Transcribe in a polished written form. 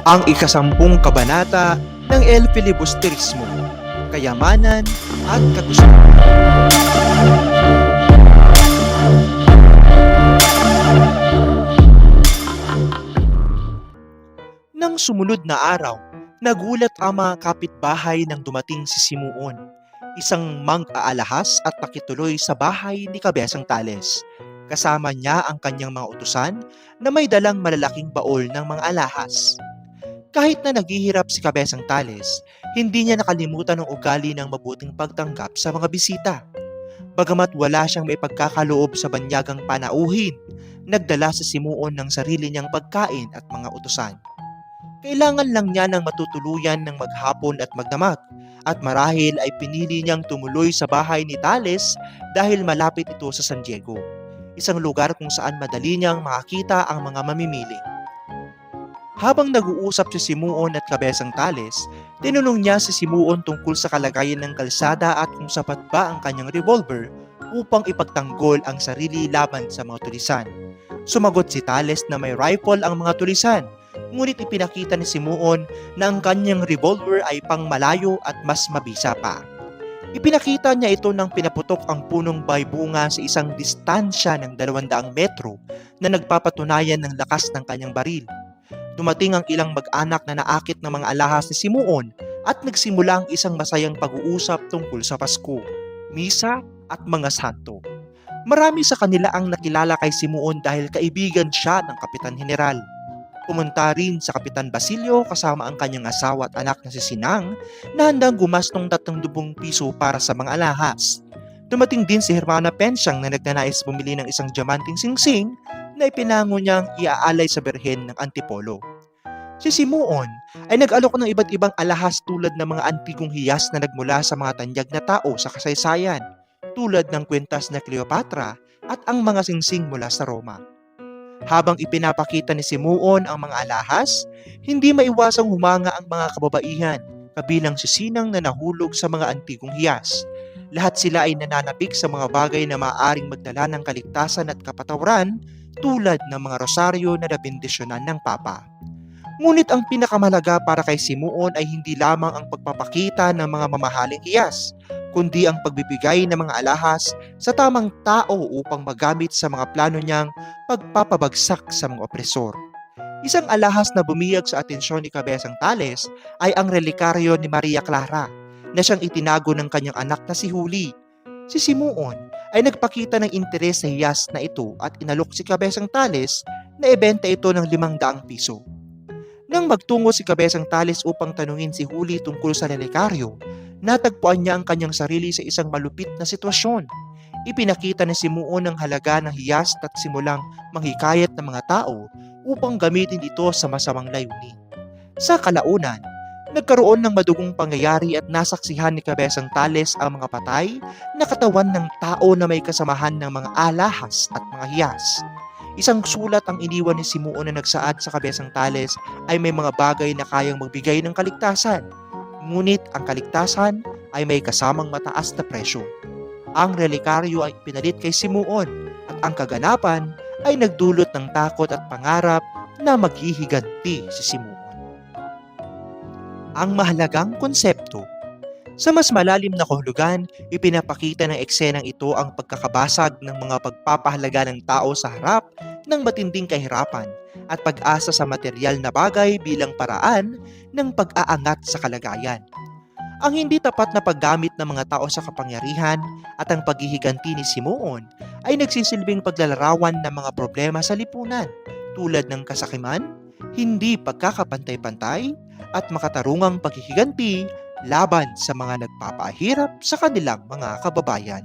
ang ikasampung kabanata ng El Filibusterismo, Kayamanan at Kagustuhan. Nang sumunod na araw, nagulat ang mga kapitbahay nang dumating si Simuon, isang mang-aalahas at pakituloy sa bahay ni Kabesang Tales. Kasama niya ang kanyang mga utusan na may dalang malalaking baol ng mga alahas. Kahit na naghihirap si Kabesang Tales, hindi niya nakalimutan ang ugali ng mabuting pagtanggap sa mga bisita. Bagamat wala siyang may pagkakaloob sa banyagang panauhin, nagdala si Simuon ng sarili niyang pagkain at mga utusan. Kailangan lang niya ng matutuluyan ng maghapon at magdamag, at marahil ay pinili niyang tumuloy sa bahay ni Tales dahil malapit ito sa San Diego, isang lugar kung saan madali niyang makakita ang mga mamimili. Habang nag-uusap si Simuon at Kabesang Tales, tinanong niya si Simuon tungkol sa kalagayan ng kalsada at kung sapat ba ang kanyang revolver upang ipagtanggol ang sarili laban sa mga tulisan. Sumagot si Tales na may rifle ang mga tulisan, ngunit ipinakita ni Simuon na ang kanyang revolver ay pang malayo at mas mabisa pa. Ipinakita niya ito nang pinaputok ang punong baybunga sa isang distansya ng 200 metro na nagpapatunayan ng lakas ng kanyang baril. Dumating ang ilang mag-anak na naakit ng mga alahas ni Simuon at nagsimula ang isang masayang pag-uusap tungkol sa Pasko, misa at mga santo. Marami sa kanila ang nakilala kay Simuon dahil kaibigan siya ng Kapitan General. Pumunta rin sa Kapitan Basilio kasama ang kanyang asawa at anak na si Sinang na handang gumastong 3,000 piso para sa mga alahas. Dumating din si Hermana Pensyang na nagnanais bumili ng isang diamanting singsing na ipinango niyang iaalay sa Birhen ng Antipolo. Si Simuon ay nag-alok ng iba't ibang alahas tulad ng mga antigong hiyas na nagmula sa mga tanyag na tao sa kasaysayan, tulad ng kwentas na Cleopatra at ang mga singsing mula sa Roma. Habang ipinapakita ni Simuon ang mga alahas, hindi maiwasang humanga ang mga kababaihan, kabilang si Sinang na nahulog sa mga antigong hiyas. Lahat sila ay nananabik sa mga bagay na maaaring magdala ng kaligtasan at kapatawaran tulad ng mga rosaryo na nabindisyonan ng Papa. Ngunit ang pinakamahalaga para kay Simuon ay hindi lamang ang pagpapakita ng mga mamahaling hiyas, kundi ang pagbibigay ng mga alahas sa tamang tao upang magamit sa mga plano niyang pagpapabagsak sa mga opresor. Isang alahas na bumiyag sa atensyon ni Kabesang Tales ay ang relikaryo ni Maria Clara na siyang itinago ng kanyang anak na si Huli. Si Simuon ay nagpakita ng interes sa hiyas na ito at inalok si Kabesang Tales na ibenta ito ng 500 piso. Nang magtungo si Kabesang Tales upang tanungin si Huli tungkol sa relikaryo, natagpuan niya ang kanyang sarili sa isang malupit na sitwasyon. Ipinakita ni Simuon ang halaga ng hiyas at simulang manghikayat ng mga tao upang gamitin ito sa masamang layunin. Sa kalaunan, nagkaroon ng madugong pangyayari at nasaksihan ni Kabesang Tales ang mga patay na katawan ng tao na may kasamahan ng mga alahas at mga hiyas. Isang sulat ang iniwan ni Simuon na nagsaad sa Kabesang Tales ay may mga bagay na kayang magbigay ng kaligtasan. Ngunit ang kaligtasan ay may kasamang mataas na presyo. Ang relikaryo ay pinalit kay Simuon at ang kaganapan ay nagdulot ng takot at pangarap na maghihiganti si Simuon. Ang mahalagang konsepto. Sa mas malalim na kahulugan, ipinapakita ng eksenang ito ang pagkakabasag ng mga pagpapahalaga ng tao sa harap ng matinding kahirapan at pag-asa sa material na bagay bilang paraan ng pag-aangat sa kalagayan. Ang hindi tapat na paggamit ng mga tao sa kapangyarihan at ang paghihiganti ni Simuon ay nagsisilbing paglalarawan ng mga problema sa lipunan tulad ng kasakiman, hindi pagkakapantay-pantay, at makatarungang paghihiganti laban sa mga nagpapahirap sa kanilang mga kababayan.